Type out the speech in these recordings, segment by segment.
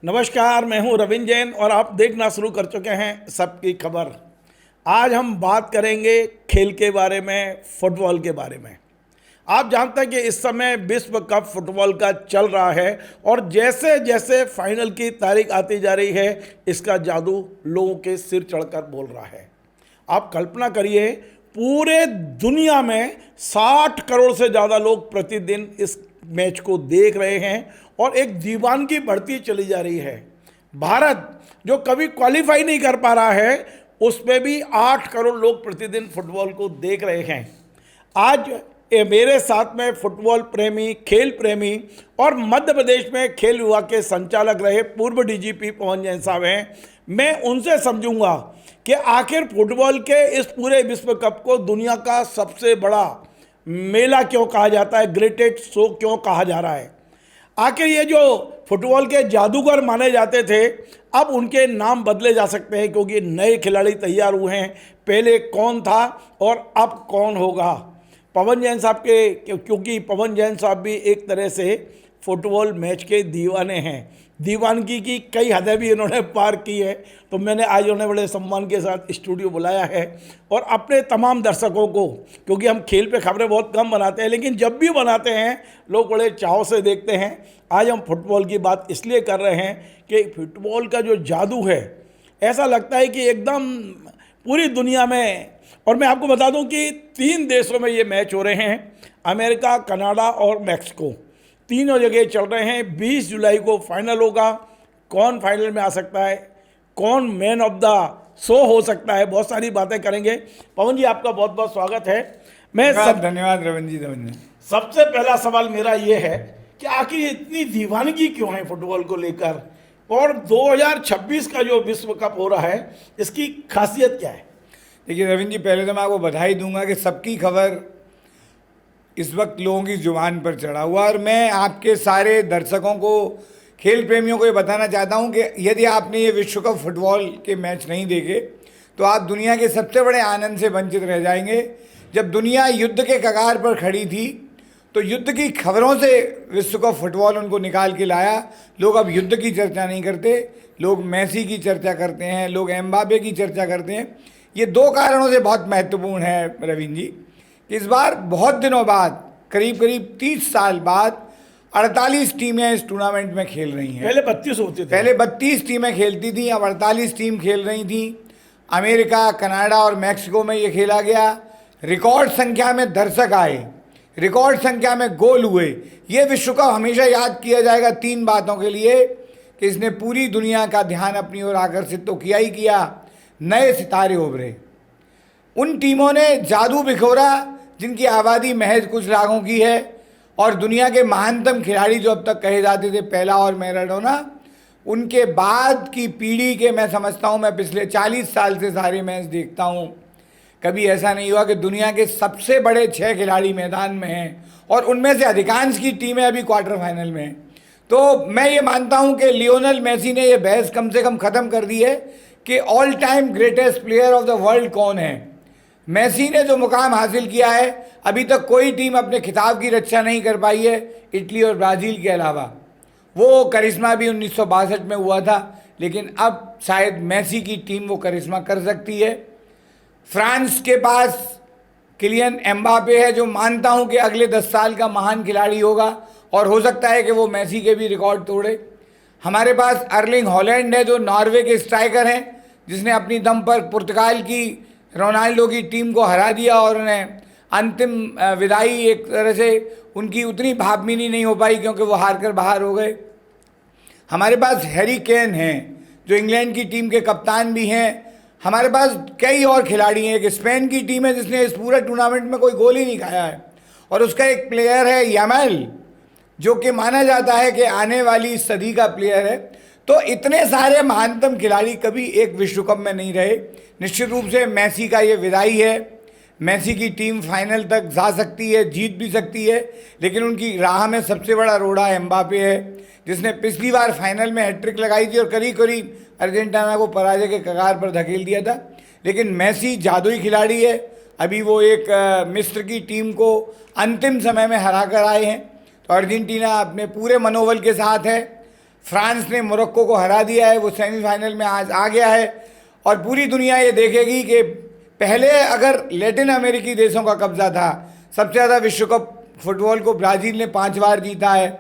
नमस्कार, मैं हूं रविंद्र जैन और आप देखना शुरू कर चुके हैं सबकी खबर। आज हम बात करेंगे खेल के बारे में, फुटबॉल के बारे में। आप जानते हैं कि इस समय विश्व कप फुटबॉल का चल रहा है और जैसे जैसे फाइनल की तारीख आती जा रही है, इसका जादू लोगों के सिर चढ़कर बोल रहा है। आप कल्पना करिए, पूरे दुनिया में 60 करोड़ से ज़्यादा लोग प्रतिदिन इस मैच को देख रहे हैं और एक दीवानगी बढ़ती चली जा रही है। भारत जो कभी क्वालिफाई नहीं कर पा रहा है, उसमें भी 8 करोड़ लोग प्रतिदिन फुटबॉल को देख रहे हैं। आज मेरे साथ में फुटबॉल प्रेमी, खेल प्रेमी और मध्य प्रदेश में खेल विभाग के संचालक रहे पूर्व डीजीपी पवन जैन साहब हैं। मैं उनसे समझूंगा कि आखिर फुटबॉल के इस पूरे विश्व कप को दुनिया का सबसे बड़ा मेला क्यों कहा जाता है, ग्रेटेस्ट शो क्यों कहा जा रहा है। आखिर ये जो फुटबॉल के जादूगर माने जाते थे, अब उनके नाम बदले जा सकते हैं क्योंकि नए खिलाड़ी तैयार हुए हैं। पहले कौन था और अब कौन होगा। पवन जैन साहब क्योंकि पवन जैन साहब भी एक तरह से फुटबॉल मैच के दीवाने हैं। दीवानगी की कई हदें भी इन्होंने पार की है, तो मैंने आज उन्हें बड़े सम्मान के साथ स्टूडियो बुलाया है और अपने तमाम दर्शकों को, क्योंकि हम खेल पे खबरें बहुत कम बनाते हैं लेकिन जब भी बनाते हैं लोग बड़े चाव से देखते हैं। आज हम फुटबॉल की बात इसलिए कर रहे हैं कि फुटबॉल का जो जादू है, ऐसा लगता है कि एकदम पूरी दुनिया में। और मैं आपको बता दूं कि 3 देशों में ये मैच हो रहे हैं, अमेरिका, कनाडा और मैक्सिको। तीनों जगह चल रहे हैं। 20 जुलाई को फाइनल होगा। कौन फाइनल में आ सकता है, कौन मैन ऑफ द शो हो सकता है, बहुत सारी बातें करेंगे। पवन जी, आपका बहुत बहुत स्वागत है। धन्यवाद रविंद्र जी। धन्यवाद। सबसे पहला सवाल मेरा ये है कि आखिर इतनी दीवानगी क्यों है फुटबॉल को लेकर, और 2026 का जो विश्व कप हो रहा है, इसकी खासियत क्या है? देखिए रविंद्र जी, पहले तो मैं आपको बधाई दूंगा कि सबकी खबर इस वक्त लोगों की जुबान पर चढ़ा हुआ। और मैं आपके सारे दर्शकों को, खेल प्रेमियों को ये बताना चाहता हूँ कि यदि आपने ये विश्व कप फुटबॉल के मैच नहीं देखे तो आप दुनिया के सबसे बड़े आनंद से वंचित रह जाएंगे। जब दुनिया युद्ध के कगार पर खड़ी थी तो युद्ध की खबरों से विश्व कप फुटबॉल उनको निकाल के लाया। लोग अब युद्ध की चर्चा नहीं करते, लोग मेसी की चर्चा करते हैं, लोग एम्बापे की चर्चा करते हैं। ये 2 कारणों से बहुत महत्वपूर्ण है रविंद्र जी। इस बार बहुत दिनों बाद, करीब करीब 30 साल बाद 48 टीमें इस टूर्नामेंट में खेल रही हैं। पहले 32 होते थे। पहले 32 टीमें खेलती थी, अब 48 टीम खेल रही थी। अमेरिका, कनाडा और मैक्सिको में ये खेला गया। रिकॉर्ड संख्या में दर्शक आए, रिकॉर्ड संख्या में गोल हुए। ये विश्व कप हमेशा याद किया जाएगा 3 बातों के लिए कि इसने पूरी दुनिया का ध्यान अपनी ओर आकर्षित तो किया ही किया, नए सितारे उभरे। उन टीमों ने जादू बिखोरा जिनकी आबादी महज कुछ लाखों की है, और दुनिया के महानतम खिलाड़ी जो अब तक कहे जाते थे, पेला और मैराडोना, उनके बाद की पीढ़ी के, मैं समझता हूँ, मैं पिछले 40 साल से सारे मैच देखता हूँ, कभी ऐसा नहीं हुआ कि दुनिया के सबसे बड़े 6 खिलाड़ी मैदान में हैं और उनमें से अधिकांश की टीमें अभी क्वार्टर फाइनल में हैं। तो मैं ये मानता हूँ कि लियोनेल मेसी ने ये बहस कम से कम ख़त्म कर दी है कि all time greatest player of the world कौन है। मेसी ने जो मुकाम हासिल किया है, अभी तक कोई टीम अपने खिताब की रक्षा नहीं कर पाई है, इटली और ब्राज़ील के अलावा। वो करिश्मा भी 1962 में हुआ था, लेकिन अब शायद मेसी की टीम वो करिश्मा कर सकती है। फ्रांस के पास किलियन एम्बापे है, जो मानता हूँ कि अगले 10 साल का महान खिलाड़ी होगा और हो सकता है कि वो मेसी के भी रिकॉर्ड तोड़े। हमारे पास अर्लिंग हॉलैंड है, जो नॉर्वे के स्ट्राइकर हैं, जिसने अपनी दम पर पुर्तगाल की रोनाल्डो की टीम को हरा दिया और उन्हें अंतिम विदाई एक तरह से उनकी उतनी भावभीनी नहीं हो पाई क्योंकि वो हार कर बाहर हो गए। हमारे पास हैरी केन हैं, जो इंग्लैंड की टीम के कप्तान भी हैं। हमारे पास कई और खिलाड़ी हैं। एक स्पेन की टीम है जिसने इस पूरे टूर्नामेंट में कोई गोल ही नहीं खाया है, और उसका एक प्लेयर है यामाल, जो कि माना जाता है कि आने वाली सदी का प्लेयर है। तो इतने सारे महानतम खिलाड़ी कभी एक विश्व कप में नहीं रहे। निश्चित रूप से मेसी का ये विदाई है। मेसी की टीम फाइनल तक जा सकती है, जीत भी सकती है, लेकिन उनकी राह में सबसे बड़ा रोड़ा एम्बापे है, जिसने पिछली बार फाइनल में हैट्रिक लगाई थी और करीब करीब अर्जेंटीना को पराजय के कगार पर धकेल दिया था। लेकिन मेसी जादुई खिलाड़ी है। अभी वो एक मिस्र की टीम को अंतिम समय में हरा कर आए हैं। तो अर्जेंटीना अपने पूरे मनोबल के साथ है। फ्रांस ने मोरक्को को हरा दिया है, वो सेमीफाइनल में आज आ गया है। और पूरी दुनिया ये देखेगी कि पहले अगर लैटिन अमेरिकी देशों का कब्जा था, सबसे ज़्यादा विश्व कप फुटबॉल को ब्राज़ील ने 5 बार जीता है,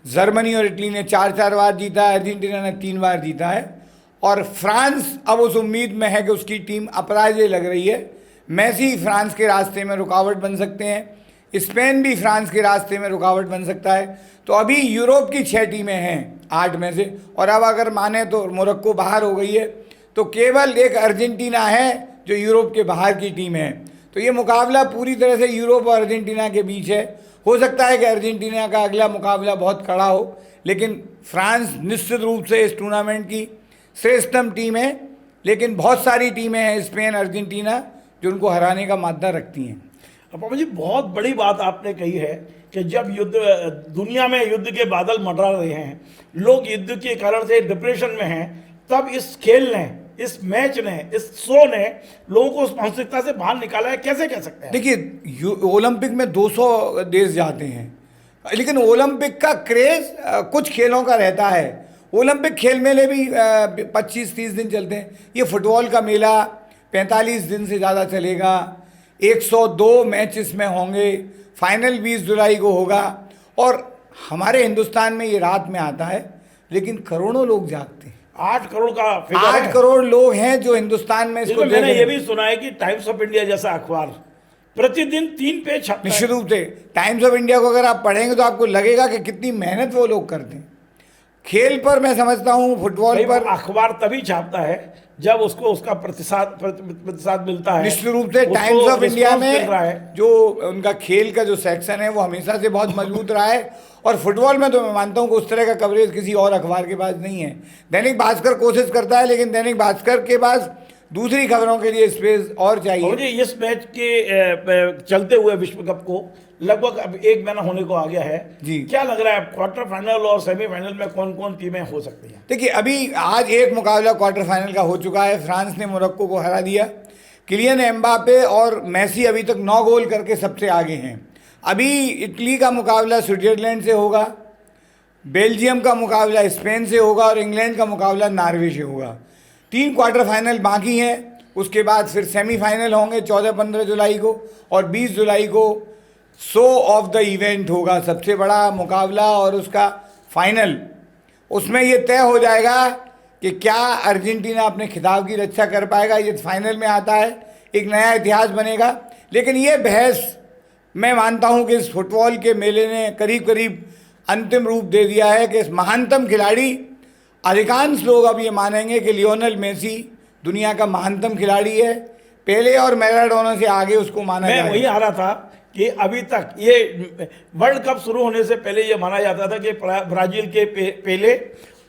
जर्मनी और इटली ने 4-4 बार जीता है, अर्जेंटीना ने 3 बार जीता है। और फ्रांस अब उस उम्मीद में है कि उसकी टीम अपराजय लग रही है। मेसी फ्रांस के रास्ते में रुकावट बन सकते हैं, स्पेन भी फ्रांस के रास्ते में रुकावट बन सकता है। तो अभी यूरोप की 6 टीमें हैं 8 में से, और अब अगर माने तो मोरक्को बाहर हो गई है, तो केवल एक अर्जेंटीना है जो यूरोप के बाहर की टीम है। तो ये मुकाबला पूरी तरह से यूरोप और अर्जेंटीना के बीच है। हो सकता है कि अर्जेंटीना का अगला मुकाबला बहुत कड़ा हो, लेकिन फ्रांस निश्चित रूप से इस टूर्नामेंट की श्रेष्ठतम टीम है। लेकिन बहुत सारी टीमें हैं, स्पेन, अर्जेंटीना, जो उनको हराने का मादा रखती हैं। पापा जी, बहुत बड़ी बात आपने कही है कि जब युद्ध, दुनिया में युद्ध के बादल मंडरा रहे हैं, लोग युद्ध के कारण से डिप्रेशन में हैं, तब इस खेल ने, इस मैच ने, इस शो ने लोगों को उस मानसिकता से बाहर निकाला है। कैसे कह सकते हैं? देखिए, ओलंपिक में 200 देश जाते हैं, लेकिन ओलंपिक का क्रेज कुछ खेलों का रहता है। ओलंपिक खेल मेले भी 25-30 दिन चलते हैं। ये फुटबॉल का मेला 45 दिन से ज़्यादा चलेगा। 102 मैच इसमें होंगे, फाइनल 20 जुलाई को होगा। और हमारे हिंदुस्तान में ये रात में आता है, लेकिन करोड़ों लोग जागते हैं। 8 करोड़ का फिगर 8 है। करोड़ लोग हैं जो हिंदुस्तान में इसको देख मैंने रहे ये हैं। भी सुना है कि टाइम्स ऑफ इंडिया जैसा अखबार प्रतिदिन 3 पेज छपता है। निश्चित रूप से टाइम्स ऑफ इंडिया को अगर आप पढ़ेंगे तो आपको लगेगा कि कितनी मेहनत वो लोग करते हैं खेल पर। मैं समझता हूँ फुटबॉल पर अखबार तभी छापता है जब उसको उसका प्रतिशत मिलता है। निश्चित रूप से उसको टाइम्स ऑफ इंडिया response मिल रहा है। में जो उनका खेल का जो सेक्शन है वो हमेशा से बहुत मजबूत रहा है। और फुटबॉल में तो मैं मानता हूँ कि उस तरह का कवरेज किसी और अखबार के पास नहीं है। दैनिक भास्कर कोशिश करता है, लेकिन दैनिक भास्कर के पास दूसरी खबरों के लिए स्पेस और चाहिए। जी, इस मैच के चलते हुए विश्व कप को लगभग अब 1 महीना होने को आ गया है जी। क्या लग रहा है क्वार्टर फाइनल और सेमीफाइनल में कौन कौन टीमें हो सकती हैं? देखिए, अभी आज एक मुकाबला क्वार्टर फाइनल का हो चुका है। फ्रांस ने मोरक्को को हरा दिया। किलियन एम्बापे और मेसी अभी तक 9 गोल करके सबसे आगे हैं। अभी इटली का मुकाबला स्विट्जरलैंड से होगा, बेल्जियम का मुकाबला स्पेन से होगा और इंग्लैंड का मुकाबला नॉर्वे से होगा। 3 क्वार्टर फाइनल बाकी हैं। उसके बाद फिर सेमीफाइनल होंगे 14-15 जुलाई को, और 20 जुलाई को शो ऑफ द इवेंट होगा, सबसे बड़ा मुकाबला और उसका फाइनल। उसमें ये तय हो जाएगा कि क्या अर्जेंटीना अपने खिताब की रक्षा कर पाएगा। ये फाइनल में आता है, एक नया इतिहास बनेगा। लेकिन ये बहस मैं मानता हूँ कि इस फुटबॉल के मेले ने करीब करीब अंतिम रूप दे दिया है कि इस महानतम खिलाड़ी, अधिकांश लोग अब ये मानेंगे कि लियोनेल मेसी दुनिया का महानतम खिलाड़ी है। पेले और मैराडोना से आगे उसको माना जाता है। मैं वही आ रहा था कि अभी तक ये वर्ल्ड कप शुरू होने से पहले ये माना जाता था कि ब्राजील के पेले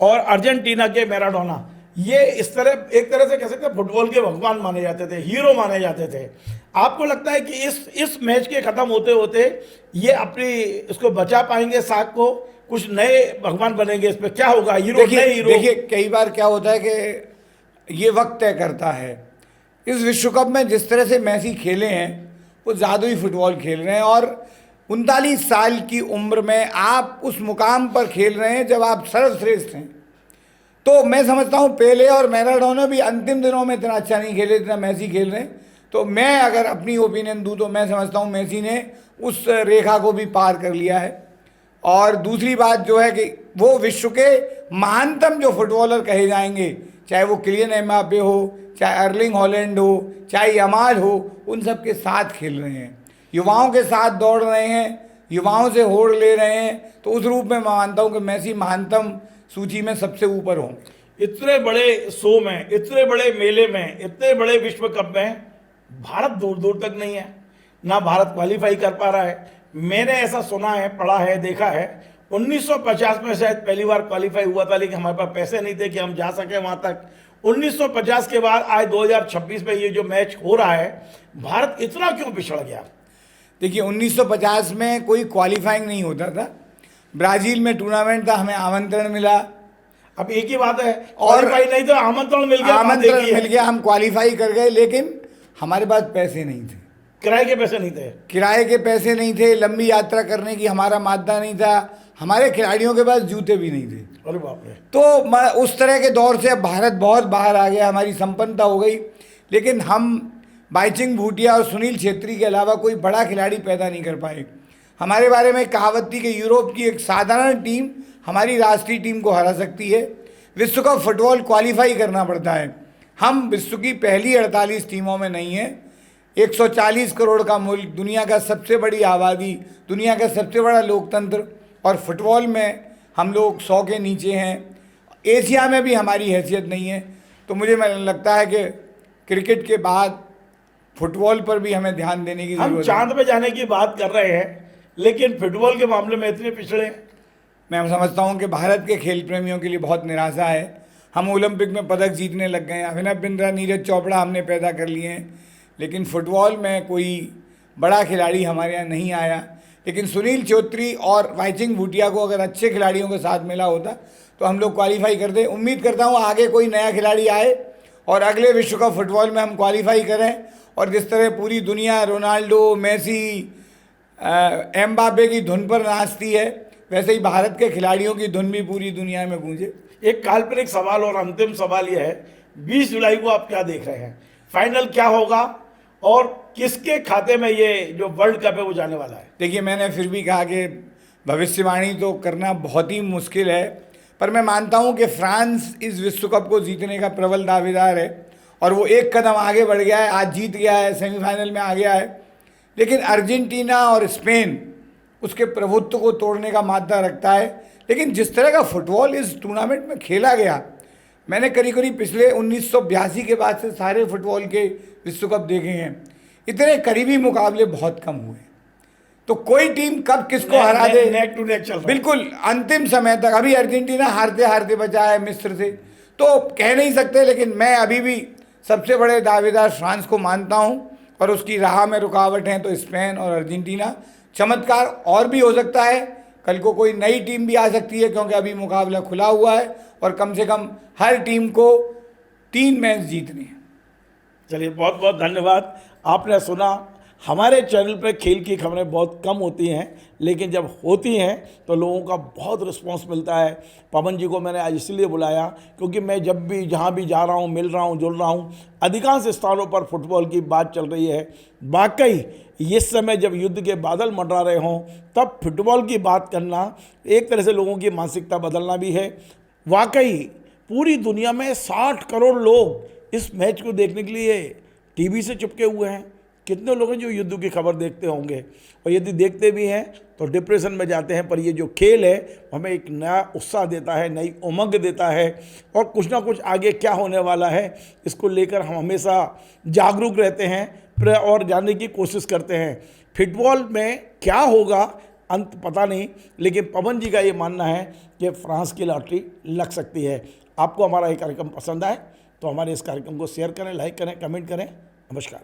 और अर्जेंटीना के मैराडोना, ये इस तरह एक तरह से कह सकते हैं फुटबॉल के भगवान माने जाते थे, हीरो माने जाते थे। आपको लगता है कि इस मैच के खत्म होते होते ये अपनी इसको बचा पाएंगे, साख को, कुछ नए भगवान बनेंगे? इस पर क्या होगा? हीरो, नए हीरो। देखिए, कई बार क्या होता है कि ये वक्त तय करता है। इस विश्व कप में जिस तरह से मेसी खेले हैं वो जादुई फुटबॉल खेल रहे हैं। और 39 साल की उम्र में आप उस मुकाम पर खेल रहे हैं जब आप सर्वश्रेष्ठ हैं। तो मैं समझता हूँ पेले और मैराडोना भी अंतिम दिनों में इतना अच्छा नहीं खेले जितना मेसी खेल रहे हैं। तो मैं अगर अपनी ओपिनियन दूँ तो मैं समझता हूँ मेसी ने उस रेखा को भी पार कर लिया है। और दूसरी बात जो है कि वो विश्व के महानतम जो फुटबॉलर कहे जाएंगे, चाहे वो किलियन एम्बापे हो, चाहे अर्लिंग हॉलैंड हो, चाहे यमाल हो, उन सब के साथ खेल रहे हैं, युवाओं के साथ दौड़ रहे हैं, युवाओं से होड़ ले रहे हैं। तो उस रूप में मैं मानता हूँ कि मेसी महानतम सूची में सबसे ऊपर होंगे। इतने बड़े शो में, इतने बड़े मेले में, इतने बड़े विश्व कप में भारत दूर दूर तक नहीं है, ना भारत क्वालिफाई कर पा रहा है। मैंने ऐसा सुना है, पढ़ा है, देखा है 1950 में शायद पहली बार क्वालिफाई हुआ था, लेकिन हमारे पास पैसे नहीं थे कि हम जा सके वहां तक। 1950 के बाद आज 2026 में ये जो मैच हो रहा है, भारत इतना क्यों पिछड़ गया? देखिए, 1950 में कोई क्वालिफाइंग नहीं होता था। ब्राज़ील में टूर्नामेंट था, हमें आमंत्रण मिला। अब एक ही बात है, क्वालिफाई नहीं तो आमंत्रण मिल गया, आमंत्रण मिल गया, हम क्वालिफाई कर गए, लेकिन हमारे पास पैसे नहीं थे। किराए के पैसे नहीं थे। किराए के पैसे नहीं थे, लंबी यात्रा करने की हमारा मादा नहीं था, हमारे खिलाड़ियों के पास जूते भी नहीं थे। अरे बाप रे। तो उस तरह के दौर से अब भारत बहुत बाहर आ गया, हमारी संपन्नता हो गई, लेकिन हम बाईचुंग भूटिया और सुनील छेत्री के अलावा कोई बड़ा खिलाड़ी पैदा नहीं कर पाए। हमारे बारे में कहावत थी कि यूरोप की एक साधारण टीम हमारी राष्ट्रीय टीम को हरा सकती है। विश्व कप फुटबॉल क्वालिफाई करना पड़ता है। हम विश्व की पहली 48 टीमों में नहीं हैं। 140 करोड़ का मुल्क, दुनिया का सबसे बड़ी आबादी, दुनिया का सबसे बड़ा लोकतंत्र, और फुटबॉल में हम लोग 100 के नीचे हैं। एशिया में भी हमारी हैसियत नहीं है। तो मुझे लगता है कि क्रिकेट के बाद फुटबॉल पर भी हमें ध्यान देने की हम जरूरत है। चांद पे जाने की बात कर रहे हैं, लेकिन फुटबॉल के मामले में इतने पिछड़े हैं। मैं समझता हूं कि भारत के खेल प्रेमियों के लिए बहुत निराशा है। हम ओलंपिक में पदक जीतने लग गए हैं, अभिनव बिंद्रा, नीरज चोपड़ा हमने पैदा कर लिए हैं, लेकिन फुटबॉल में कोई बड़ा खिलाड़ी हमारे यहाँ नहीं आया। लेकिन सुनील छेत्री और बाईचुंग भूटिया को अगर अच्छे खिलाड़ियों के साथ मिला होता तो हम लोग क्वालिफाई करते। उम्मीद करता हूँ आगे कोई नया खिलाड़ी आए और अगले विश्व कप फुटबॉल में हम क्वालिफाई करें, और जिस तरह पूरी दुनिया रोनाल्डो, मेसी, एम्बापे की धुन पर नाचती है, वैसे ही भारत के खिलाड़ियों की धुन भी पूरी दुनिया में गूंजे। एक काल्पनिक सवाल और अंतिम सवाल यह है, 20 जुलाई को आप क्या देख रहे हैं? फाइनल क्या होगा और किसके खाते में ये जो वर्ल्ड कप है वो जाने वाला है? देखिए, मैंने फिर भी कहा कि भविष्यवाणी तो करना बहुत ही मुश्किल है, पर मैं मानता हूं कि फ्रांस इस विश्व कप को जीतने का प्रबल दावेदार है और वो एक कदम आगे बढ़ गया है, आज जीत गया है, सेमीफाइनल में आ गया है। लेकिन अर्जेंटीना और स्पेन उसके प्रभुत्व को तोड़ने का मादा रखता है। लेकिन जिस तरह का फुटबॉल इस टूर्नामेंट में खेला गया, मैंने करीब करीब पिछले 1982 के बाद से सारे फुटबॉल के विश्व कप देखे हैं, इतने करीबी मुकाबले बहुत कम हुए। तो कोई टीम कब किसको हरा दे, नेक टू नेक चल रहा है। बिल्कुल अंतिम समय तक। अभी अर्जेंटीना हारते हारते बचा है मिस्र से, तो कह नहीं सकते, लेकिन मैं अभी भी सबसे बड़े दावेदार फ्रांस को मानता हूं, और उसकी राह में रुकावट हैं तो स्पेन और अर्जेंटीना। चमत्कार और भी हो सकता है, कल को कोई नई टीम भी आ सकती है, क्योंकि अभी मुकाबला खुला हुआ है और कम से कम हर टीम को 3 मैच जीतने हैं। चलिए, बहुत बहुत धन्यवाद। आपने सुना, हमारे चैनल पर खेल की खबरें बहुत कम होती हैं, लेकिन जब होती हैं तो लोगों का बहुत रिस्पांस मिलता है। पवन जी को मैंने आज इसलिए बुलाया क्योंकि मैं जब भी जहाँ भी जा रहा हूँ, मिल रहा हूँ, जुड़ रहा हूँ, अधिकांश स्थानों पर फुटबॉल की बात चल रही है। वाकई इस समय जब युद्ध के बादल मंडरा रहे हों, तब फुटबॉल की बात करना एक तरह से लोगों की मानसिकता बदलना भी है। वाकई पूरी दुनिया में 60 करोड़ लोग इस मैच को देखने के लिए टीवी से चिपके हुए हैं। कितने लोग हैं जो युद्ध की खबर देखते होंगे, और यदि देखते भी हैं तो डिप्रेशन में जाते हैं। पर ये जो खेल है हमें एक नया उत्साह देता है, नई उमंग देता है, और कुछ ना कुछ आगे क्या होने वाला है इसको लेकर हम हमेशा जागरूक रहते हैं और जानने की कोशिश करते हैं। फुटबॉल में क्या होगा अंत पता नहीं, लेकिन पवन जी का ये मानना है कि फ्रांस की लॉटरी लग सकती है। आपको हमारा ये कार्यक्रम पसंद आए तो हमारे इस कार्यक्रम को शेयर करें, लाइक करें, कमेंट करें। नमस्कार।